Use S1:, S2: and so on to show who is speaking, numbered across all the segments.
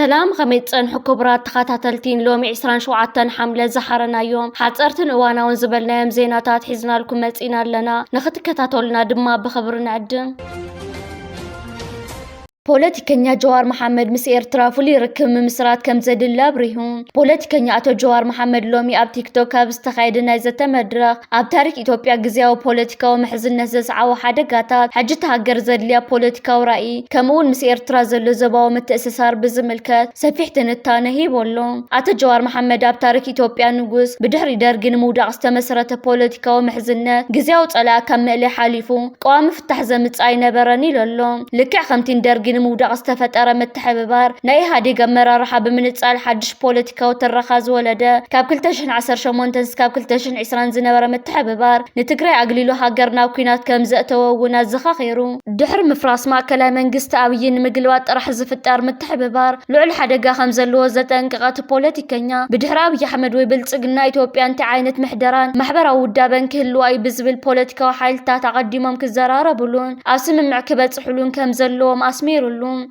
S1: سلام خميتن حكبرات تخاتلتين لومي 27 حملة زحرنا يوم حصرتن اوانا ونزبلنا زيناتات حزنا لكم مصينا لنا نختكتاتولنا دما بخبرنا عدم بوليتيكنيا جوار محمد مس إيرترا فولي ركب مسرات كم زد اللابريهم بوليتيكنيا أتو جوار محمد لومي أب تيك توك بستخايد نايزة مدرخ أب تاريخ إثيوبيا جزياو بوليتيكا ومحزن نزز عو حدقاتات حجتها جرزد ليا بوليتيكا ورأي كمون مس إيرترا زلو زباو متأسسار بزملكات سفيحتن التانهي بولون أتو جوار محمد أب تاريخ إثيوبيا نجوز بدحري درجن مودا استمسرت بوليتيكا ومحزنات جزياو طلع كمل حالفو قوام فتح زمت أي براني لولون لكع 50 درجن مودا استفتر متحببار ناي هادي جمرة رح بمنتصال حدش بوليتيكا وترخاز ولده كاب كلتشن 10 شمونتنس كاب كلتشن 20 زنبرة متحببار نتقري عقليلو هاجرنا وكينات كم زقتو ونازخا خيرو دحر مفراس ما كلا منجست أويين مقلوات رح زفتار متحببار لعل حدقا خمزلو زتنقات بوليتيكانيا بدحراوي أحمد ويبلصقنا إثيوبيا انت عينت محدران محبرة ودابن كلو أي بزبل بوليتيكا وحالتا تقدمهم كزرارة بلون أسم معكبات حلون كم زلو ماسميرو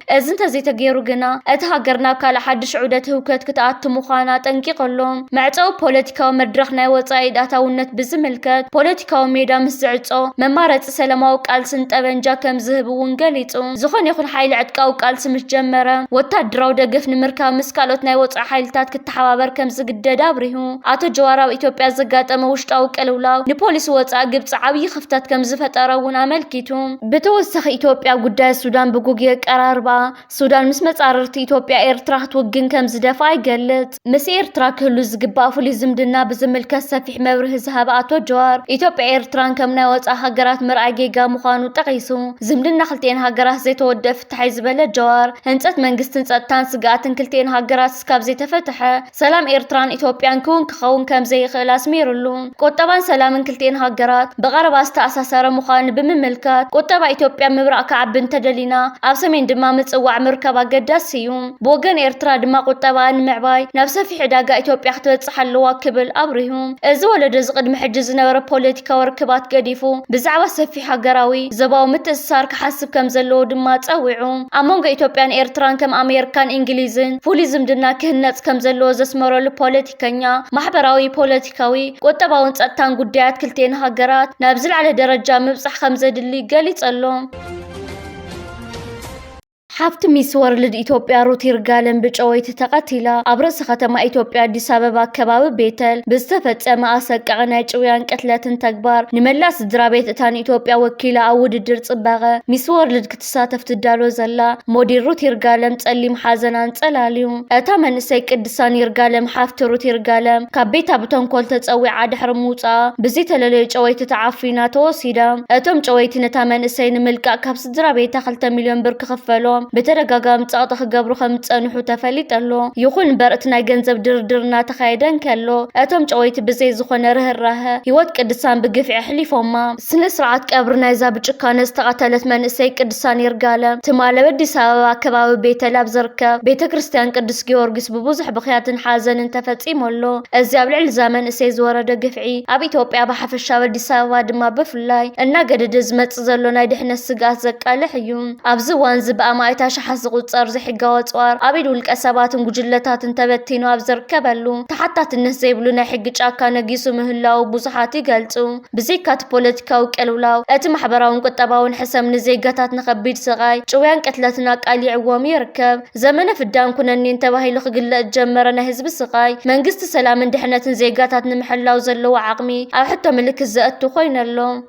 S1: أزنت زي تغيرو جنا أتهاجرنا كلا حدش عودته وكت كتعت مخانا تنقيق اللهم معتو بوليتيكا ومدرخنا وصايد أتاونت بزملكات بوليتيكا وميدا مسعتو ممارة سلامة وقال سنت أبنجا كم زهب ونقليتو زخون يخون حيل عدكا وقال سمش جمرة وتدراو دقفن مركا مسكالوتنا وصا حيلتات كتحوابر كم زقد دابريهو عطو جوارا وإثيوبيا زقات أموشتا وقالولاو نبوليس وصا قبص عوي خفتات كم زفت أراونا ملكيتو بتوسخ إثيوبيا قدا السودان بقوقيك أراربا سودان مسمت عررتي إثيوبيا إيرترا توقن كم زدفاي قلت مس إيرترا كلو زقبا فولي زمدنا بزمل كسفيح مبره زهاباتو جوار إثيوبيا إيرتران كمنا وصا هاجرات مرأجيجا مخانو تقيسو زمدنا خلتين هاجرات زي تودف تحيز بلد جوار هنصت منقست هنصت تانسقاتن كلتين هاجرات سكاب زي تفتحه سلام إيرتران إثيوبيا نكون كخون كم زي خلاص ميرلو قطبان سلام كلتين هاجرات بغرب استأساسر مخان بمملكات قطبا إثيوبيا مبرأ كعب بنت دلينا أبسمين دما متصوع مركبا قداسيوم بوغن إيرترا دما قطبان معباي نفس في حداقة إثيوبيا حتوتصح اللوا كبل أبريهم إزو لدز قد محجز نورا بوليتيكا وركبات قديفو بزعوة سفي حقراوي زباو متأسسار كحسب كم زلو دما تصوعوم أمونغ إثيوبيان إيرتران كم أمريكان إنجليزن فوليزم دنا كهنت كم زلو زسمرو لبوليتيكانيا محبراوي بوليتيكاوي قطباون تقطان قديات كلتين هاقرات نابزل على درجة مبصح خمزة دلي قالي تقلوم حفت ميس ورلد إثيوبيا روتير قالن بجويت تقتيلا أبرز ختما إثيوبيا دي سببا كباب بيتل بستفت أما أسك عناج ويان قتلاتن تكبار نملاس درابيت تان إثيوبيا وكيلا أود الدرس باغا ميس ورلد كتساتف تدالو زلا مودير روتير قالن تسلم حازنان تسلاليوم أتا من سيك الدسانير قالن حفت روتير قالن كبيتا بتنكول تتسوي عاد حرموطا بزيت للي جويت تعافينا توسيدا أتم جويت نتامن سين ملكا كابس درابيت 5 مليون برك خفلوم بترجعام تعطخ جبرو خمس أنحو تفلت له يخون برتنا جنزب دردرنا تخايدن كله أتم جويت بزي زخون راه يود كدسان بقفع حليفهما سن سرعت قبرنا إذا بتشكانس تقتلت من السيك كدسان يرجاله تماله بدي سوا كباب بيت لابزركه بيت كريستيان قدس جورجس ببوزح بخيات حازن انتفت إيمولو الزاب العلزامن السيز ورد قفعي أبي توبي أبا حفشة بدي سوا دما بفلاي الناقد دزمت زلونا يدحنا السقات زكالة حيوم أبزوان زب أما شحز قصر زي حقا وصوار أبيدو لك أسابات وجلتات انتبتينو أبزر كبلو تحتات الناس زيبلونا حق جاكا نقيسو مهلاو بوزحاتي قلتو بزيكات بوليتيكا وكالولاو أتم حبراون قطباون حسام نزيقاتات نخبيد سغاي جويان قتلتنا قالي عوام يركب زمن في الدام كنا ننتبهي لخقل جمرنا هزب السغاي منقست سلام اندحنا نزيقاتات نمحلاو زلو عقمي أو حتى ملك الزقتو خوينا اللو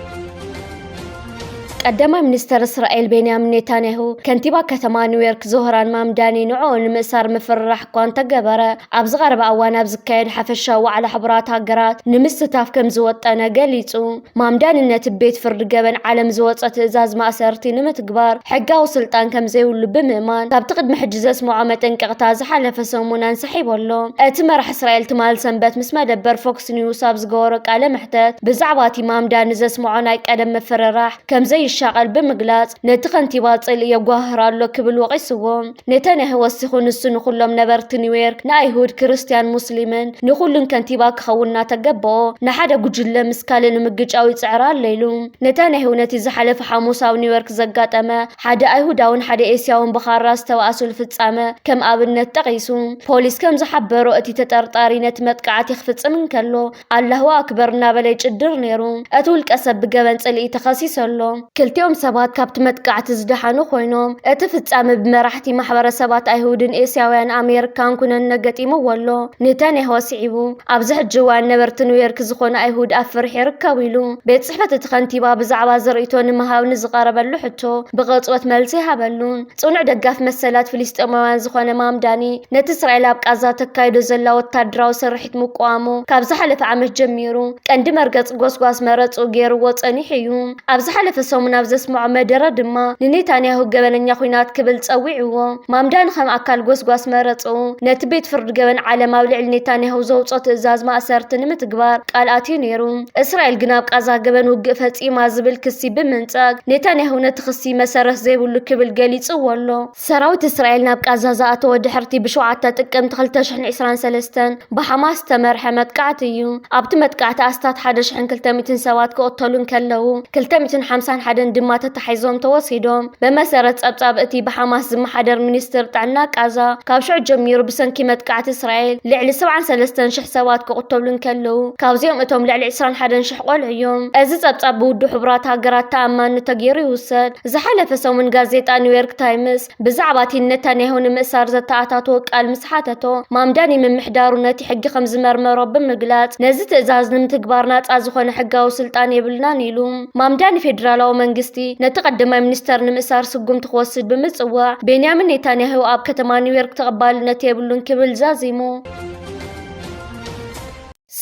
S1: قدم منستر إسرائيل بنيامين نتنياهو كنتيبا كتما نيويورك زهران مامداني نعون مسار مفرح كون تجبره أبز غرب أوان أبز كيد حفشة وعلى حبرات هجرات نمستاف كم زوت أنا قليتو مامداني نتبيت فرد جبن على مزوت أتزاز ما أسرتي نمت كبار حقا وسلطان كم زي واللب ممان تبتقد محجز اسمه عمتن كغتاز حلف سومونا نسحب والله أتمرح إسرائيل تمال سنبت مسما دبر فوكس نيوز أبز جورك على محتاج بزعباتي مامداني زي اسمه عناك أدم مفرراح كم زي ከምዝሻቀል ብምግላጽ ነቲ ከንቲባ ጽልኢ የጓህራሎ ክብል ወቂስዎም ነታንያሁ ወሲኹ ንሱ ንኹሎም ነበርቲ ኒውዮርክ ንኣይሁድ ክርስቲያን ሙስሊምን ንኹሉን ከንቲባ ክኸውና ተገበኦ ንሓደ ጉጅለ ምስካለ ንምግጫው ይጽዕራ ኣለይሉ ነታንያሁ ነቲ ዝሓለፈ ሐሙስ ኣብ ኒውዮርክ ዘጋጠመ ሓደ ኣይሁዳውን ሓደ ኤስያውን ብኻራ ዝተዋእሱሉ ፍጻመ ከም ኣብነት ጠቒሱ ፖሊስ ከም ዝሓበሮ እቲ ተጠርጣሪ ነቲ መጥቃዕቲ ክፍጽም እንከሎ ኣላሁ ኣክበር እናበለ ይጭድር ነይሩ እቲ ውልቀ ሰብ ብገበን ጽልኢ ተኸሲሰሎ ክልቲኦም ሰባት ካብቲ መጥቃዕቲ ዝደሓኑ ኮይኖም እቲ ፍጻመ ብመራሕቲ ማሕበረሰባት ኣይሁድን ኤስያውያን ኣሜሪካን ኩነን ነገጢሙ ወሎ ነታንያሁ ወሲዒቡ ኣብዚ ሕጂ እዋን ነበርቲ ኒውዮርክ ዝኾኑ ኣይሁድ ኣብ ፍርሒ ይርከቡ ኢሉ ቤት ጽሕፈት እቲ ከንቲባ ብዛዕባ ዘርእቶ ንምሃብ ንዝቐረበሉ ሕቶ ብቕፅበት መልሲ ይሃበሉን ጽኑዕ ደጋፍ መሰላት ፍልስጤማውያን ዝኾነ ማምዳኒ ነቲ እስራኤል ኣብ ቃዛ ተካይዶ ዘላ ወታደራዊ ስርሒት ምቋሙ ካብ ዝሓለፈ ዓመት ጀሚሩ ቀንዲ መርገጽ ጎስጓስ መረጹ ገይርዎ ጸኒሑ እዩ ኣብ ዝሓለፈ ሰሙን ኣብ ዘስምዖ መደረ ድማ ንኔታንያሁ ገበነኛ ኩናት ክብል ጸዊዕዎ ማምዳኒ ከም ኣካል ጎስጓስ መረጹ ነቲ ቤት ፍርዲ ገበን ዓለም ኣብ ልዕሊ ኔታንያሁ ዘውፅኦ ትእዛዝ ማእሰርቲ ንምትግባር ቃል ኣትዩ ነይሩ እስራኤል ግን ኣብ ቃዛ ገበን ውግእ ፈጺማ ዝብል ክሲ ብምንጻግ ኔታንያሁ ነቲ ክሲ መሰረት ዘይብሉ ክብል ገሊጽዎ ኣሎ ሰራዊት እስራኤል ናብ ቃዛ ዝኣተወ ድሕርቲ ብ7 ጥቅምቲ 2023 ብሓማስ ተመርሐ መጥቃዕቲ እዩ ኣብቲ መጥቃዕቲ ኣስታት 1200 ሰባት ክቕተሉ እንከለዉ 251 ድማ ተታሒዞም ተወሲዶም ብመሰረት ጸብጻብ እቲ ብሓማስ ዝመሓደር ሚኒስትር ጥዕና ቃዛ ካብ ሽዑ ጀሚሩ ብሰንኪ መጥቃዕቲ እስራኤል ልዕሊ 73,000 ሰባት ክቕተሉ እንከለዉ ካብዚኦም እቶም ልዕሊ 21,000 ቆልዑ እዮም እዚ ጸብጻብ ብውድብ ሕቡራት ሃገራት ተኣማኒ ተገይሩ ይውሰድ ዝሓለፈ ሰሙን ጋዜጣ ኒውዮርክ ታይምስ ብዛዕባ እቲ ኔታንያሁ ንምእሳር ዘተኣታተወ ቃል ምስ ሓተቶ ማምዳኒ ምምሕዳሩ ነቲ ሕጊ ከም ዝመርመሮ ብምግላጽ ነዚ ትእዛዝ ንምትግባር ናጻ ዝኾነ ሕጋዊ ስልጣን የብልናን ኢሉ ማምዳኒ ፌደራላዊ መንግስቲ ነቲ ቀዳማይ ሚኒስተር ንምእሳር ስጉምቲ ክወስድ ብምጽዋዕ ቤንያሚን ኔታንያሁ ኣብ ከተማ ኒውዮርክ ተቐባልነት የብሉን ክብል ዛዚሙ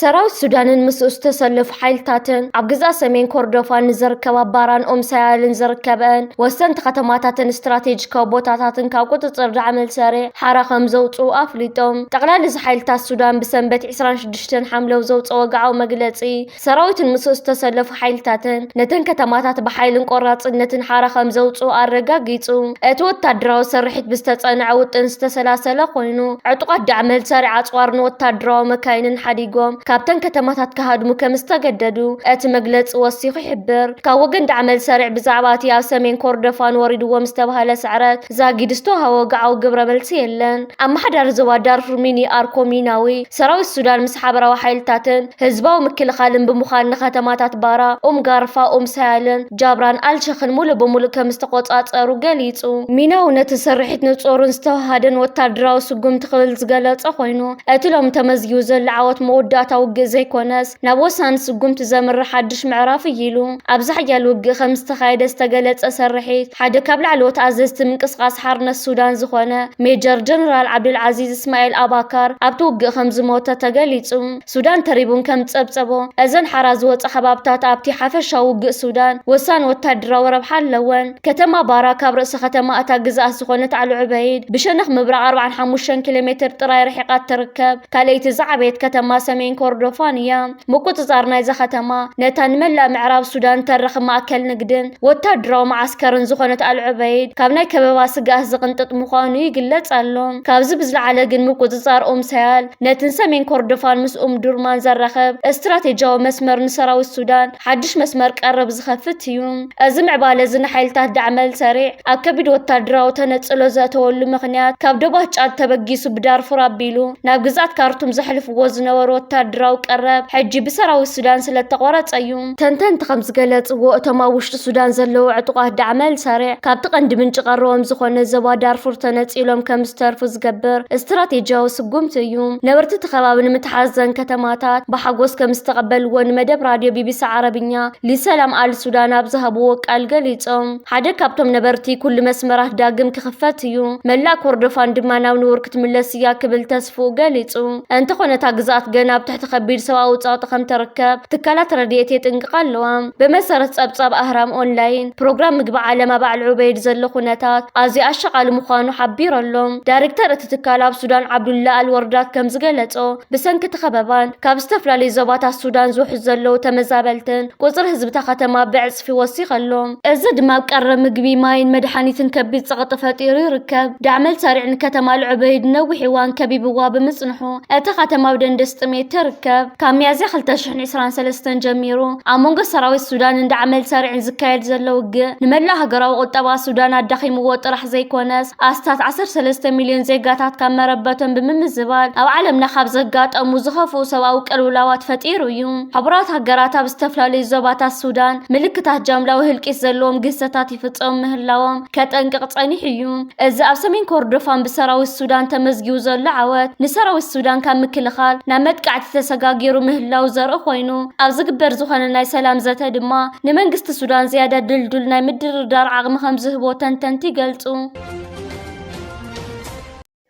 S1: ሰራዊት ሱዳንን ምስ ዝተሰለፉ ሓይልታትን ኣብ ግዛእ ሰሜን ኮርዶፋን ዝርከባ ባራን ኦምሳያልን ዝርከበን ወሰንቲ ከተማታትን ስትራቴጂካዊ ቦታታትን ካብ ቁፅፅር ዳዕመል ሰሪዕ ሓራ ከም ዘውፅኡ ኣፍሊጦም ጠቕላሊ ሓይልታት ሱዳን ብሰንበት 26 ሓምለው ዘውፅኦ ወግዓዊ መግለጺ ሰራዊትን ምስ ዝተሰለፉ ሓይልታትን ነተን ከተማታት ብሓይልን ቆራጽነትን ሓራ ከም ዘውፅኡ ኣረጋጊጹ እቲ ወታደራዊ ስርሒት ብዝተጸንዐ ውጥን ዝተሰላሰለ ኮይኑ ዕጡቃት ዳዕመል ሰሪዕ ኣጽዋርን ወታደራዊ መካይንን ሓዲጎም ካብተን ከተማታት ከሃድሙ ከም ዝተገደዱ እቲ መግለጽ ወሲኹ ይሕብር ካብ ወገን ዳዕመል ሰሪዕ ብዛዕባ እቲ ኣብ ሰሜን ኮርዶፋን ወሪድዎም ዝተባሃለ ስዕረት ዛጊድ ዝተውሃቦ ወግዓዊ ግብረ መልሲ የለን ኣመሓዳሪ ዞባ ዳርፉር ሚኒ ኣርኮሚናዊ ሰራዊት ሱዳን ምስ ሓበራዊ ሓይልታትን ህዝባዊ ምክልኻልን ብምዃን ንከተማታት ባራ ጋርፋ ሳያልን ጃብራን ኣልሸኽን ሙሉ ብምሉእ ከም ዝተቆጻጸሩ ገሊጹ ሚናው ነቲ ስርሒት ንጾርን ዝተዋሃደን ወታደራዊ ስጉምቲ ክብል ዝገለጸ ኮይኑ እቲ ሎም ተመዝጊቡ ዘሎ ዓወት መወዳእታ ውግእ ዘይኮነስ ናብ ወሳኒ ስጉምቲ ዘምርሕ ሓድሽ ምዕራፍ ኢሉ ኣብ ዝሓያል ውግእ ከም ዝተኻየደ ዝተገለጸ ስርሒት ሓደ ካብ ላዕለዎት ኣዘዝቲ ምንቅስቓስ ሓርነት ሱዳን ዝኾነ ሜጀር ጀነራል ዓብዱልዓዚዝ እስማኤል ኣባካር ኣብቲ ውግእ ከም ዝሞተ ተገሊጹ ሱዳን ተሪቡን ከም ጸብጸቦ እዘን ሓራ ዝወፀ ከባብታት ኣብቲ ሓፈሻዊ ውግእ ሱዳን ወሳኒ ወታደራዊ ረብሓ ኣለወን ከተማ ባራ ካብ ርእሲ ከተማ እታ ግዛኣት ዝኾነት ኣልዑበይድ ብሸነኽ ምብራቕ 45 ኪሎ ሜትር ጥራይ ርሒቓት ትርከብ ካልአይቲ ዝዓበየት ከተማ ሰሜን ኮርዶፋን እያ ምቁፅጻር ናይዛ ከተማ ነታ ንመላእ ምዕራብ ሱዳን ተረኽ ማእከል ንግድን ወታደራዊ ማዓስከርን ዝኾነት ኣልዑበይድ ካብ ናይ ከበባ ስጋኣት ዝቕንጥጥ ምዃኑ ይግለጽ ኣሎ ካብዚ ብዝለዓለ ግን ምቁፅጻር ሳያል ነትን ሰሜን ኮርዶፋን ምስ ዱርማን ዘራኸብ እስትራቴጂያዊ መስመር ንሰራዊት ሱዳን ሓድሽ መስመር ቀረብ ዝኸፍት እዩ እዚ ምዕባለ እዚ ንሓይልታት ዳዕመል ሰሪዕ ኣብ ከቢድ ወታደራዊ ተነጽሎ ዘእተወሉ ምኽንያት ካብ ደቡብ ጫድ ተበጊሱ ብዳርፉር ኣቢሉ ናብ ግዛኣት ካርቱም ዘሕልፍዎ ዝነበሩ ወታደራዊ ቀረብ ሕጂ ብሰራዊት ሱዳን ስለተቆረጸ እዩ ተንተንቲ ከም ዝገለጽዎ እቶም ኣብ ውሽጢ ሱዳን ዘለዉ ዕጡቃት ዳዕመል ሰሪዕ ካብቲ ቀንዲ ምንጭ ቀረቦም ዝኾነ ዞባ ዳርፉር ተነጺሎም ከም ዝተርፉ ዝገብር እስትራቴጂያዊ ስጉምቲ እዩ ነበርቲ እቲ ከባቢ ንምትሓዘን ከተማታት ብሓጎስ ከም ዝተቐበልዎ ንመደብ ራድዮ ቢቢሲ ዓረብኛ ሊሰላም ኣል ሱዳን ኣብ ዝሃብዎ ቃል ገሊጾም ሓደ ካብቶም ነበርቲ ኩሉ መስመራት ዳግም ክኽፈት እዩ መላእ ኮርዶፋን ድማ ናብ ንቡር ክትምለስ እያ ክብል ተስፉ ገሊጹ እንተኾነ እታ ግዛኣት ገና ኣብ ትሕቲ ትሕቲ ከቢድ ሰብኣዊ ጸቕጢ ከም ተርከብ ትካላት ረድኤት የጥንቅቕ ኣለዋ። ብመሰረት ጸብጻብ ኣህራም ኦንላይን ፕሮግራም ምግቢ ዓለም ኣብ በዓል ዑበይድ ዘሎ ኩነታት ኣዝዩ ኣሸቓሊ ምዃኑ ሓቢሮሎም። ዳይሬክተር እቲ ትካል ኣብ ሱዳን ዓብዱላ አልወርዳት ከም ዝገለጾ ብሰንኪ እቲ ኸበባን ካብ ዝተፈላለዩ ዞባታት ሱዳን ዝውሕዝ ዘለዉ ተመዛበልትን ቁፅሪ ህዝብታ ከተማ ብዕፅፊ ወሲኽ ኣሎ። እዚ ድማ ኣብ ቀረብ ምግቢ ማይን መድሓኒትን ከቢድ ጸቕጢ ፈጢሩ ይርከብ። ዳዕመል ሰሪዕ ንከተማ ልዑበይድ ነዊሕ እዋን ከቢብዋ ብምጽንሑ እታ ከተማ ብደንደስ ጥሜት ትርከብ። ካብ ሚያዝያ 2023 ጀሚሩ ኣብ መንጎ ሰራዊት ሱዳንን ዳዕመል ሰሪዕን ዝካየድ ዘሎ ውግእ ንመላእ ሃገራዊ ቁጠባ ሱዳን ኣዳኺምዎ ጥራሕ ዘይኮነስ ኣስታት 13 ሚልዮን ዜጋታት ካብ መረበቶም ብምምዝባል ኣብ ዓለምና ካብ ዘጋጠሙ ዝኸፍኡ ሰብኣዊ ቅልውላዋት ፈጢሩ እዩ። ሕቡራት ሃገራት ኣብ ዝተፈላለዩ ዞባታት ሱዳን ምልክታት ጃምላዊ ህልቂት ዘለዎም ግሰታት ይፍጸሙ ምህላዎም ከጠንቅቕ ጸኒሑ እዩ። እዚ ኣብ ሰሜን ኮርዶፋን ብሰራዊት ሱዳን ተመዝጊቡ ዘሎ ዓወት ንሰራዊት ሱዳን ካብ ምክልኻል ናብ መጥቃዕቲ ተሰጋጊሩ ምህላው ዘርኢ ኮይኑ ኣብ ዝግበር ዝኾነ ናይ ሰላም ዘተ ድማ ንመንግስቲ ሱዳን ዝያዳ ድልዱል ናይ ምድርዳር ዓቕሚ ከም ዝህቦ ተንተንቲ ይገልጹ።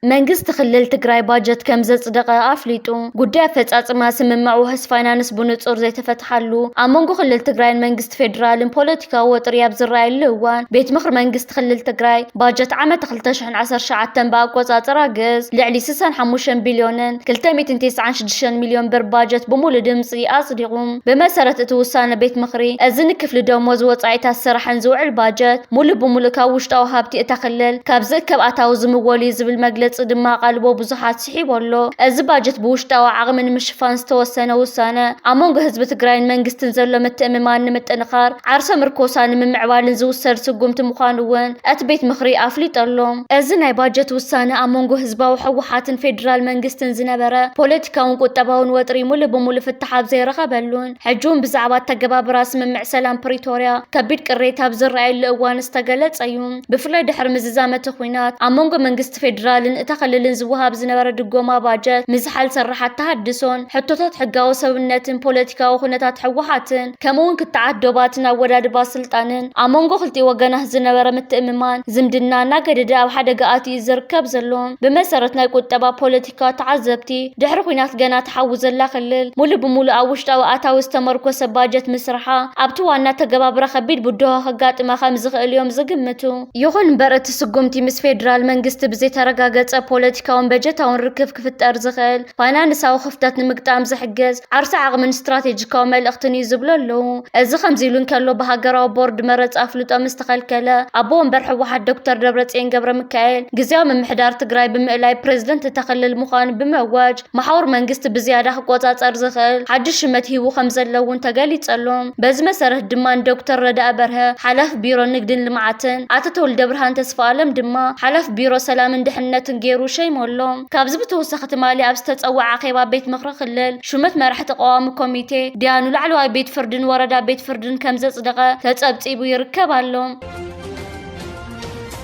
S1: መንግስት ክልል ትግራይ ባጀት ከም ዘጽደቐ ኣፍሊጡ ጉዳይ ኣፈጻጽማ ስምምዕ ውሕስ ፋይናንስ ብንጹር ዘይተፈትሓሉ ኣብ መንጎ ክልል ትግራይን መንግስቲ ፌደራልን ፖለቲካዊ ወጥሪ ኣብ ዝረኣየሉ እዋን ቤት ምክሪ መንግስቲ ክልል ትግራይ ባጀት ዓመት 2019 ብኣቆጻጽራ ግዕዝ ልዕሊ 65 ቢልዮንን 296 ሚልዮን ብር ባጀት ብሙሉእ ድምፂ ኣጽዲቑ። ብመሰረት እቲ ውሳነ ቤት ምክሪ እዚ ንክፍሊ ደሞዝ ወጻኢታት ስራሕን ዝውዕል ባጀት ሙሉእ ብሙሉእ ካብ ውሽጣዊ ሃብቲ እታ ክልል ካብ ዝእከብ ኣታዊ ዝምወሉ ዝብል መግለፂ ድማ ቃልቦ ብዙሓት ስሒቡ ኣሎ። እዚ ባጀት ብውሽጣዊ ዓቕሚ ንምሽፋን ዝተወሰነ ውሳነ ኣብ መንጎ ህዝቢ ትግራይን መንግስትን ዘሎ ምትእምማን ንምጥንኻር ዓርሶም ርኮሳን ንምምዕባልን ዝውሰድ ስጉምቲ ምዃኑ እውን እቲ ቤት ምክሪ ኣፍሊጡ ኣሎ። እዚ ናይ ባጀት ውሳነ ኣብ መንጎ ህዝባዊ ሕወሓትን ፌደራል መንግስትን ዝነበረ ፖለቲካውን ቁጠባውን ወጥሪ ሙሉእ ብሙሉእ ፍትሕ ኣብ ዘይረኸበሉን ሕጂ እውን ብዛዕባ ተገባብራ ስምምዕ ሰላም ፕሪቶርያ ከቢድ ቅሬታ ኣብ ዝረኣየሉ እዋን ዝተገለጸ እዩ። ብፍላይ ድሕሪ ምዝዛመ እቲ ኩናት ኣብ መንጎ መንግስቲ ፌደራልን እታ ክልልን ዝወሃብ ዝነበረ ድጎማ ባጀት ምዝሓል ስራሓት ተሃድሶን ሕቶታት ሕጋዊ ሰብነትን ፖለቲካዊ ኩነታት ሕወሓትን ከምኡውን ክትዓዶባትን ኣወዳድባ ስልጣንን ኣብ መንጎ ክልቲኡ ወገናት ዝነበረ ምትእምማን ዝምድና እናገደደ ኣብ ሓደጋ ኣትዩ ዝርከብ ዘሎ። ብመሰረት ናይ ቁጠባ ፖለቲካ ተዓዘብቲ ድሕሪ ኩናት ገና ተሓዊ ዘላ ክልል ሙሉእ ብሙሉእ ኣብ ውሽጣዊ ኣታዊ ዝተመርኮሰ ባጀት ምስርሓ ኣብቲ ዋና ተገባብራ ከቢድ ብድሆ ከጋጥማ ከም ዝኽእል እዮም ዝግምቱ። ይኹን እምበር እቲ ስጉምቲ ምስ ፌደራል መንግስቲ ብዘይተረጋገፀ ፖለቲካውን በጀታውን ርክብ ክፍጠር ዝኽእል ፋይናንሳዊ ክፍተት ንምግጣም ዝሕግዝ ዓርሲ ዓቕምን ስትራቴጂካዊ መልእኽትን እዩ ዝብሉ ኣለዉ። እዚ ከምዚ ኢሉ እንከሎ ብሃገራዊ ቦርድ መረፅ ኣፍልጦ ምስ ተኸልከለ ኣቦ ወንበር ሕወሓት ዶክተር ደብረጽዮን ገብረ ሚካኤል ግዝያዊ ምምሕዳር ትግራይ ብምእላይ ፕሬዝደንት ተኸልል ምዃኑ ብምእዋጅ ማሕበር መንግስቲ ብዝያዳ ክቆጻጸር ዝኽእል ሓድሽ ሽመት ሂቡ ከም ዘለውን ተገሊጹ ኣሎ። በዚ መሰረት ድማ ዶክተር ረዳእ በርሀ ሓላፊ ቢሮ ንግድን ልምዓትን ኣቶ ተወልደ ብርሃን ተስፋኣለም ድማ ሓላፊ ቢሮ ሰላምን ድሕንነትን ገይሩ ሸይሞሎ። ካብዚ ብተወሳኺ ትማሊ ኣብ ዝተፀዋዐ ኣኼባ ቤት ምክሪ ክልል ሹመት መራሕቲ ቀዋሚ ኮሚቴ ዲያኑ ላዕለዋይ ቤት ፍርድን ወረዳ ቤት ፍርድን ከም ዘጽደቐ ተጸብጺቡ ይርከብ ኣሎ።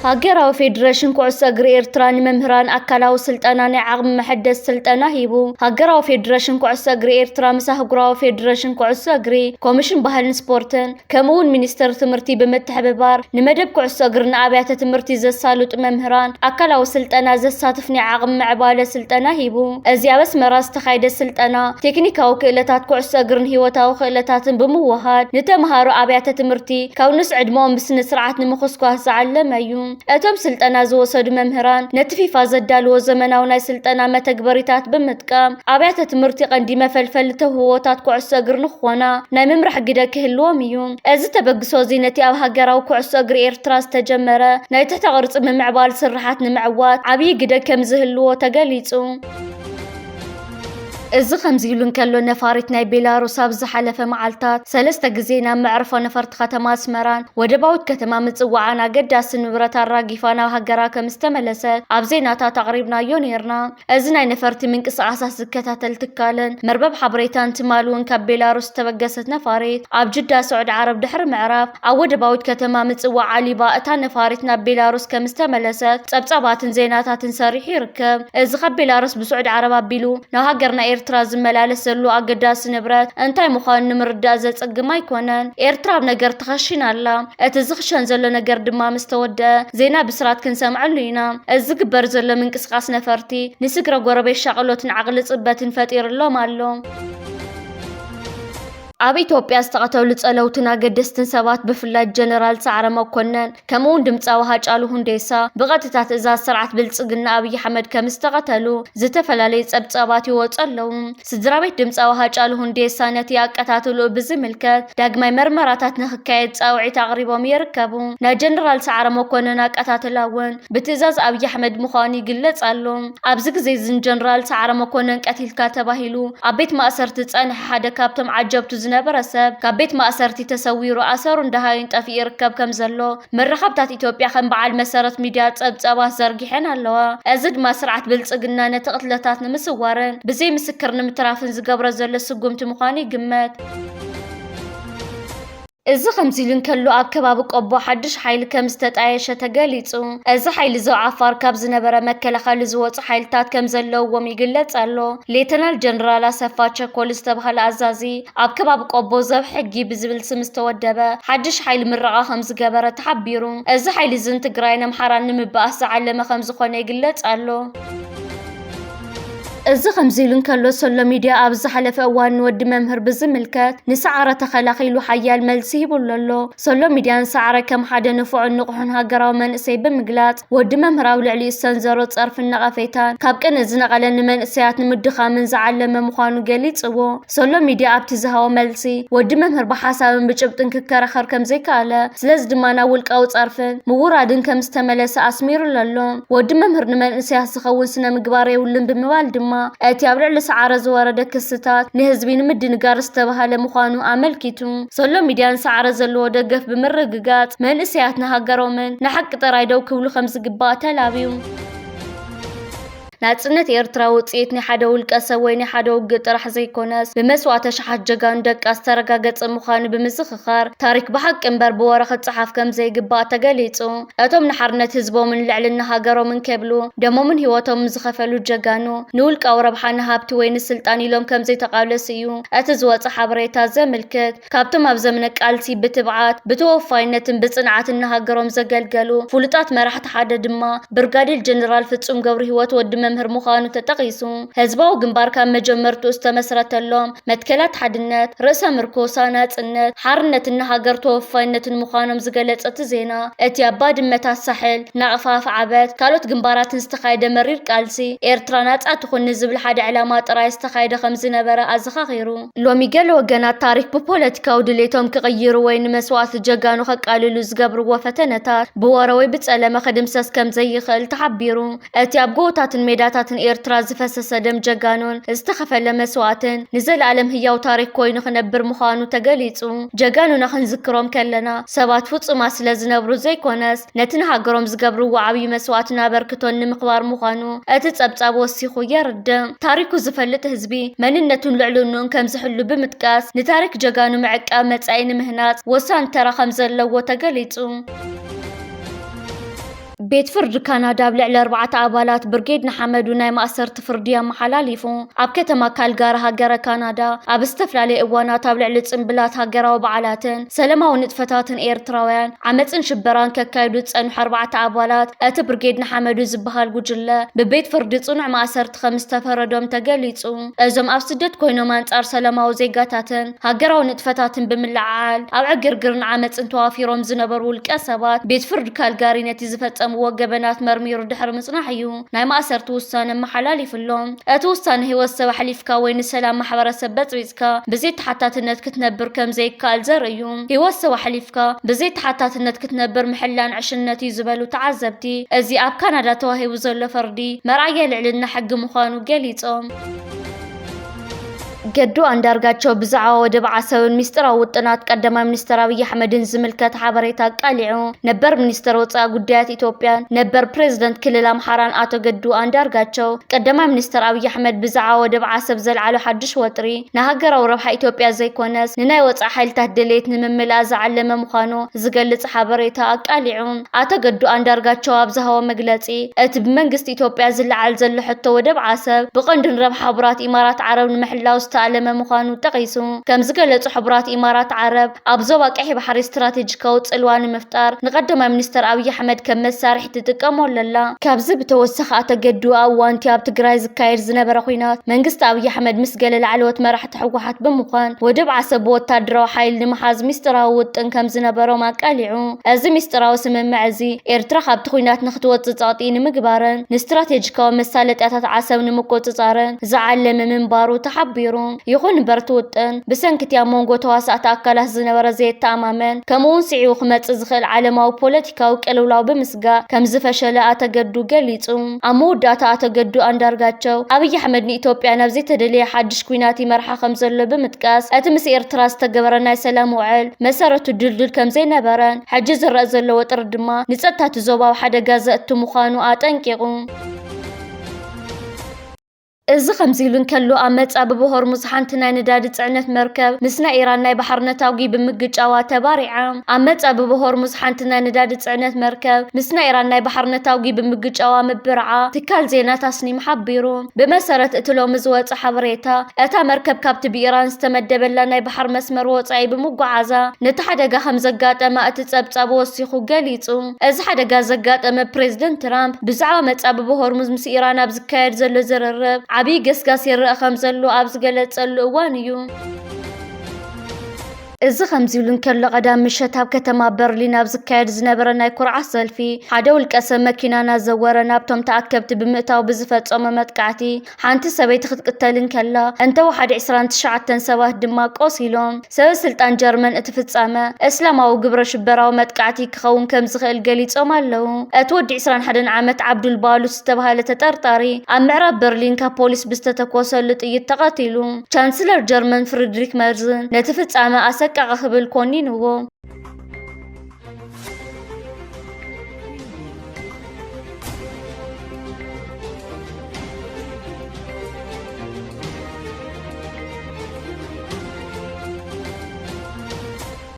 S1: ሃገራዊ ፌደሬሽን ኩዕሶ እግሪ ኤርትራ ንመምህራን ኣካላዊ ስልጠና ናይ ዓቕሚ መሐደስ ስልጠና ሂቡ። ሃገራዊ ፌደሬሽን ኩዕሶ እግሪ ኤርትራ ምስ ኣህጉራዊ ፌደሬሽን ኩዕሶ እግሪ ኮሚሽን ባህልን ስፖርትን ከምኡውን ሚኒስተር ትምህርቲ ብምትሕብባር ንመደብ ኩዕሶ እግሪ ንኣብያተ ትምህርቲ ዘሳልጡ መምህራን ኣካላዊ ስልጠና ዘሳትፍ ናይ ዓቕሚ ምዕባለ ስልጠና ሂቡ። እዚ ኣብ ኣስመራ ዝተኻየደ ስልጠና ቴክኒካዊ ክእለታት ኩዕሶ እግርን ሂወታዊ ክእለታትን ብምውሃድ ንተምሃሮ ኣብያተ ትምህርቲ ካብ ንስ ዕድሞኦም ብስነ ስርዓት ንምኹስኳስ ዝዓለመ እዩ። እቶም ስልጠና ዝወሰዱ መምህራን ነቲ ፊፋ ዘዳልዎ ዘመናዊ ናይ ስልጠና መተግበሪታት ብምጥቃም ኣብያተ ትምህርቲ ቀንዲ መፈልፈሊ ተህውዎታት ኩዕሶ እግሪ ንኽኾና ናይ ምምራሕ ግደ ክህልዎም እዩ። እዚ ተበግሶ እዚ ነቲ ኣብ ሃገራዊ ኩዕሶ እግሪ ኤርትራ ዝተጀመረ ናይ ትሕተ ቅርፂ ምምዕባል ስራሓት ንምዕዋት ዓብዪ ግደ ከም ዝህልዎ ተገሊጹ። እዚ ከምዚ ኢሉ እንከሎ ነፋሪት ናይ ቤላሩስ ኣብ ዝሓለፈ መዓልታት 3 ግዜ ናብ መዕርፎ ነፈርቲ ከተማ ኣስመራን ወደባዊት ከተማ ምጽዋዓን ኣገዳሲ ንብረት ኣራጊፋ ናብ ሃገራ ከም ዝተመለሰት ኣብ ዜናታት ኣቕሪብናዮ ነርና። እዚ ናይ ነፈርቲ ምንቅስቓሳት ዝከታተል ትካልን መርበብ ሓበሬታን ትማሊ እውን ካብ ቤላሩስ ተበገሰት ነፋሪት ኣብ ጅዳ ስዑድ ዓረብ ድሕሪ ምዕራፍ ኣብ ወደባዊት ከተማ ምጽዋዕ ዓሊባ እታ ነፋሪት ናብ ቤላሩስ ከም ዝተመለሰት ጸብጻባትን ዜናታትን ሰሪሑ ይርከብ። እዚ ካብ ቤላሩስ ብስዑድ ዓረብ ኣቢሉ ናብ ሃገርና ኤርትራ ዝመላለስ ዘሎ ኣገዳሲ ንብረት እንታይ ምዃኑ ንምርዳእ ዘጸግም ኣይኮነን። ኤርትራ ነገር ተኸሽን ኣላ። እቲ ዝኽሸን ዘሎ ነገር ድማ ምስ ተወድአ ዜና ብስራት ክንሰምዐሉ ኢና። እዚ ግበር ዘሎ ምንቅስቓስ ነፈርቲ ንስግረ ጎረቤት ሻቕሎትን ዓቕሊ ጽበትን ፈጢሩሎም ኣሎ። ኣብ ኢትዮጵያ ዝተቐተሉ ጸለውትን ኣገደስትን ሰባት ብፍላይ ጀነራል ሰዓረ መኮነን ከምኡውን ድምፃዊ ሃጫሉ ሁንዴሳ ብቐጥታ ትእዛዝ ስርዓት ብልጽግና ኣብይ ኣሕመድ ከም ዝተቐተሉ ዝተፈላለዩ ጸብጻባት ይወጹ ኣለዉ። ስድራቤት ድምፃዊ ሃጫሉ ሁንዴሳ ነቲ ኣቀታትልኡ ብዝምልከት ዳግማይ መርመራታት ንኽካየድ ጻውዒት ኣቕሪቦም ይርከቡ። ናይ ጀነራል ሰዓረ መኮነን ኣቀታትላ እውን ብትእዛዝ ኣብይ ኣሕመድ ምዃኑ ይግለጽ ኣሎ። ኣብዚ ግዜ ዝን ጀነራል ሰዓረ መኮነን ቀቲልካ ተባሂሉ ኣብ ቤት ማእሰርቲ ጸንሐ ሓደ ካብቶም ዓጀብቱ ዝነበረ ሰብ ካብ ቤት ማእሰርቲ ተሰዊሩ ኣሰሩ እንዳሃይን ጠፊኡ ይርከብ ከም ዘሎ መራኸብታት ኢትዮጵያ ከም በዓል መሰረት ሚድያ ጸብጻባት ዘርጊሐን ኣለዋ። እዚ ድማ ስርዓት ብልጽግና ነቲ ቅትለታት ንምስዋርን ብዘይ ምስክር ንምትራፍን ዝገብሮ ዘሎ ስጉምቲ ምዃኑ ይግመት። እዚ ከምዚ ኢሉ እንከሎ ኣብ ከባቢ ቆቦ ሓድሽ ሓይሊ ከም ዝተጣየሸ ተገሊጹ። እዚ ሓይሊ ዞባ ዓፋር ካብ ዝነበረ መከላኸሊ ዝወፁ ሓይልታት ከም ዘለውዎም ይግለጽ ኣሎ። ሌተናል ጀነራል ኣሰፋ ቸኮል ዝተባህለ ኣዛዚ ኣብ ከባቢ ቆቦ ዘብ ሕጊ ብዝብል ስም ዝተወደበ ሓድሽ ሓይሊ ምረቓ ከም ዝገበረ ተሓቢሩ። እዚ ሓይሊ ዝን ትግራይን ኣምሓራን ንምብኣስ ዝዓለመ ከም ዝኾነ ይግለጽ ኣሎ። እዚ ከምዚ ኢሉ እንከሎ ሰሎ ሚድያ ኣብ ዝሓለፈ እዋን ወዲ መምህር ብዝምልከት ንሰዓረ ተኸላኺሉ ሓያል መልሲ ይብሉ ኣሎ። ሰሎ ሚድያ ንሰዓረ ከም ሓደ ንፉዕን ንቑሕን ሃገራዊ መንእሰይ ብምግላጽ ወዲ መምህር ኣብ ልዕሊኡ ዝሰንዘሮ ጸርፍን ነቐፌታን ካብ ቅን ዝነቐለ ንመንእሰያት ንምድኻምን ዝዓለመ ምዃኑ ገሊጽዎ። ሰሎ ሚድያ ኣብቲ ዝሃቦ መልሲ ወዲ መምህር ብሓሳብን ብጭብጥን ክከራኸር ከም ዘይከኣለ ስለዚ ድማ ናብ ውልቃዊ ጸርፍን ምውራድን ከም ዝተመለሰ ኣስሚሩሉ ኣሎ። ወዲ መምህር ንመንእሰያት ዝኸውን ስነ ምግባር የብሉን ብምባል ድማ እቲ ኣብ ልዕሊ ሰዓረ ዝወረደ ክስታት ንህዝቢ ንምድንጋር ዝተባሃለ ምዃኑ ኣመልኪቱ። ሰሎ ሚድያን ሰዓረ ዘለዎ ደገፍ ብምርግጋጽ መንእሰያት ንሃገሮምን ንሓቂ ጥራይ ደው ክብሉ ከም ዝግባእ ተላብዩ። ናጽነት ኤርትራ ውጽኢት ናይ ሓደ ውልቀ ሰብ ወይ ናይ ሓደ ውግእ ጥራሕ ዘይኮነስ ብመስዋዕተ ሸሓት ጀጋኑ ደቃስ ተረጋገጸ ምዃኑ ብምዝኽኻር ታሪክ ብሓቂ እምበር ብወረቐት ጽሓፍ ከም ዘይግባእ ተገሊጹ። እቶም ንሓርነት ህዝቦምን ልዕልና ሃገሮምን ከብሉ ደሞምን ህይወቶምን ዝኸፈሉ ጀጋኑ ንውልቃዊ ረብሓ ንሃብቲ ወይ ንስልጣን ኢሎም ከም ዘይተቃለሱ እዩ እቲ ዝወፅእ ሓበሬታ ዘምልክት። ካብቶም ኣብ ዘመነ ቃልሲ ብትብዓት ብተወፋይነትን ብጽንዓትን ንሃገሮም ዘገልገሉ ፍሉጣት መራሕቲ ሓደ ድማ ብርጋዴር ጀነራል ፍጹም ገብሩ ህይወት ወዲ መምህር ምዃኑ ተጠቒሱ። ህዝባዊ ግንባር ካብ መጀመርቱ ዝተመስረተሎም መትከላት ሓድነት፣ ርእሰ ምርኮሳ ናጽነት፣ ሓርነትን ሃገር ተወፋይነትን ምዃኖም ዝገለጸት ዜና እቲ ኣብ ባድመታት ሳሕል ናቕፋፍ ዓበት ካልኦት ግንባራትን ዝተኻየደ መሪር ቃልሲ ኤርትራ ናጻ ትኹን ዝብል ሓደ ዕላማ ጥራይ ዝተኻየደ ከም ዝነበረ ኣዘኻኺሩ። ሎሚ ገለ ወገናት ታሪክ ብፖለቲካዊ ድሌቶም ክቕይሩ ወይ ንመስዋዕቲ ጀጋኑ ከቃልሉ ዝገብርዎ ፈተነታት ብወረ ወይ ብጸለመ ክድምሰስ ከም ዘይኽእል ተሓቢሩ። እቲ ኣብ ጎቦታትን ሜዳታትን ኤርትራ ዝፈሰሰ ደም ጀጋኑን ዝተኸፈለ መስዋዕትን ንዘለዓለም ህያው ታሪክ ኮይኑ ክነብር ምዃኑ ተገሊጹ። ጀጋኑ ንኽንዝክሮም ከለና ሰባት ፍጹማት ስለ ዝነብሩ ዘይኮነስ ነቲ ንሃገሮም ዝገብርዎ ዓብዪ መስዋዕትን ኣበርክቶን ንምኽባር ምዃኑ እቲ ጸብጻብ ወሲኹ የርድእ። ታሪኩ ዝፈልጥ ህዝቢ መንነቱን ልዕልኡን ከም ዝሕሉ ብምጥቃስ ንታሪክ ጀጋኑ ምዕቃብ መጻኢ ንምህናጽ ወሳኒ ተራ ከም ዘለዎ ተገሊጹ። ቤት ፍርዲ ካናዳ ኣብ ልዕሊ 4 ኣባላት ብርጌድ ንሓመዱ ናይ ማእሰርቲ ፍርዲ ኣመሓላሊፉ። ኣብ ከተማ ካልጋሪ ሃገረ ካናዳ ኣብ ዝተፈላለዩ እዋናት ኣብ ልዕሊ ጽምብላት ሃገራዊ በዓላትን ሰላማዊ ንጥፈታትን ኤርትራውያን ዓመፅን ሽበራን ከካይዱ ዝጸንሑ 4 ኣባላት እቲ ብርጌድ ንሓመዱ ዝበሃል ጉጅለ ብቤት ፍርዲ ጽኑዕ ማእሰርቲ ከም ዝተፈረዶም ተገሊጹ። እዞም ኣብ ስደት ኮይኖም ኣንጻር ሰላማዊ ዜጋታትን ሃገራዊ ንጥፈታትን ብምልዓዓል ኣብ ዕግርግርን ዓመፅን ተዋፊሮም ዝነበሩ ውልቀ ሰባት ቤት ፍርዲ ካልጋሪ ነቲ ዝፈጸሙ ወገበናት መርሚሩ ድሕሪ ምጽናሕ እዩ ናይ ማእሰርቲ ውሳነ መሓላሊፍሎም። እቲ ውሳነ ህይወት ሰብ ሓሊፍካ ወይ ንሰላም ማሕበረሰብ በጽቢጽካ ብዘይ ተሓታትነት ክትነብር ከም ዘይከኣል ዘርኢ እዩ። ህይወት ሰብ ሓሊፍካ ብዘይ ተሓታትነት ክትነብር ምሕላን ዕሽነት እዩ ዝበሉ ተዓዘብቲ እዚ ኣብ ካናዳ ተዋሂቡ ዘሎ ፈርዲ መርኣያ ልዕልና ሕጊ ምዃኑ ገሊጾም። ገዱ አንዳርጋቸው ብዛዕባ ወደብ ዓሰብን ሚስጥራዊ ውጥናት ቀዳማይ ሚኒስትር አብይ አሕመድን ዝምልከት ሓበሬታ ቃሊዑ ነበር ሚኒስትር ወፃኢ ጉዳያት ኢትዮጵያን ነበር ፕሬዝዳንት ክልል አምሓራን አቶ ገዱ አንዳርጋቸው ቀዳማይ ሚኒስትር አብይ አሕመድ ብዛዕባ ወደብ ዓሰብ ዘልዓሉ ሓድሽ ወጥሪ ንሃገራዊ ረብሓ ኢትዮጵያ ዘይኮነስ ንናይ ወፃኢ ሓይልታት ድሌት ንምምላእ ዝዓለመ ምዃኑ ዝገልጽ ሓበሬታ አቃሊዑ አቶ ገዱ አንዳርጋቸው ኣብዝሃቦ መግለጺ እቲ ብመንግስቲ ኢትዮጵያ ዝለዓል ዘሎ ሕቶ ወደብ ዓሰብ ብቐንድን ረብሓ ሕቡራት ኢማራት ዓረብ ንምሕላው ዝተኣለመ ምዃኑ ጠቒሱ ከም ዝገለጹ ሕቡራት ኢማራት ዓረብ ኣብ ዞባ ቀይሕ ባሕሪ ስትራቴጂካዊ ጽልዋ ንምፍጣር ንቀዳማይ ሚኒስትር አብይ አሕመድ ከም መሳርሒ ትጥቀመሉ ኣላ። ካብዚ ብተወሳኺ አቶ ገዱ ኣብ እዋንቲ ኣብ ትግራይ ዝካየድ ዝነበረ ኩናት መንግስቲ አብይ አሕመድ ምስ ገለ ላዕለዎት መራሕቲ ሕወሓት ብምዃን ወደብ ዓሰብ ብወታደራዊ ሓይሊ ንምሓዝ ሚስጥራዊ ውጥን ከም ዝነበሮም ኣቃሊዑ እዚ ሚስጥራዊ ስምምዕ እዚ ኤርትራ ካብቲ ኩናት ንኽትወፅእ ጸቕጢ ንምግባርን ንስትራቴጂካዊ መሳለጥያታት ዓሰብ ንምቁፅጻርን ዝዓለመ ምንባሩ ተሓቢሩ ይኹን በርቲ ውጥን ብሰንኪቲ ኣብ መንጎ ተዋሳእቲ ኣካላት ዝነበረ ዘየተኣማመን ከምኡውን ስዒቡ ክመፅእ ዝኽእል ዓለማዊ ፖለቲካዊ ቅልውላው ብምስጋእ ከም ዝፈሸለ አቶ ገዱ ገሊጹ ኣብ መወዳእታ አቶ ገዱ አንዳርጋቸው አብይ አሕመድ ንኢትዮጵያ ናብ ዘይተደለየ ሓድሽ ኩናት ይመርሓ ከም ዘሎ ብምጥቃስ እቲ ምስ ኤርትራ ዝተገበረ ናይ ሰላም ውዕል መሰረቱ ድልድል ከም ዘይነበረን ሕጂ ዝረአ ዘሎ ወጥሪ ድማ ንጸጥታ ዞባዊ ሓደጋ ዘእቱ ምዃኑ ኣጠንቂቑ እዚ ከምዚሉን ከሎ ኣብ መጻብብ ሆርሙዝ ሓንቲ ናይ ነዳዲ ጽዕነት መርከብ ምስ ናይ ኢራን ናይ ባሕር ነታውጊ ብምግጫዋ ተባሪዓ ኣብ መጻብብ ሆርሙዝ ሓንቲ ናይ ነዳዲ ጽዕነት መርከብ ምስ ናይ ኢራን ናይ ባሕር ነታውጊ ብምግጫዋ ምብርዓ ትካል ዜና ታስኒም ሓቢሩ ብመሰረት እቲ ሎሚ ዝወፀ ሓበሬታ እታ መርከብ ካብቲ ብኢራን ዝተመደበላ ናይ ባሕር መስመር ወፃኢ ብምጓዓዛ ነቲ ሓደጋ ከም ዘጋጠመ እቲ ጸብጻብ ወሲኹ ገሊጹ እዚ ሓደጋ ዘጋጠመ ፕሬዝደንት ትራምፕ ብዛዕባ መጻብብ ሆርሙዝ ምስ ኢራን ኣብ ዝካየድ ዘሎ ዝርርብ ዓብይ ገስጋስ ይረአ ከም ዘሎ ኣብ ዝገለጸሉ እዋን እዩ። እዚ ከምዚሉን ከሎ ቀዳም ምሸት ኣብ ከተማ በርሊን ኣብ ዝካየድ ዝነበረ ናይ ኩርዓት ሰልፊ ሓደ ውልቀ ሰብ መኪናና ዘወረ ናብቶም ተኣከብቲ ብምእታው ብዝፈጸመ መጥቃዕቲ ሓንቲ ሰበይቲ ክትቅተልን ከላ እንተወሓደ 29 ሰባት ድማ ቆሲሎም ሰበስልጣን ጀርመን እቲ ፍጻመ እስላማዊ ግብረ ሽበራዊ መጥቃዕቲ ክኸውን ከም ዝኽእል ገሊጾም ኣለው። እቲ ወዲ 21 ዓመት ዓብዱል ባሉስ ዝተባህለ ተጠርጣሪ ኣብ ምዕራብ በርሊን ካብ ፖሊስ ብዝተተኮሰሉ ጥይት ተቐቲሉ ቻንስለር ጀርመን ፍሪድሪክ መርዝን ነቲ ፍጻመ ኣሰቃቂ ክብል ኮኒንዎ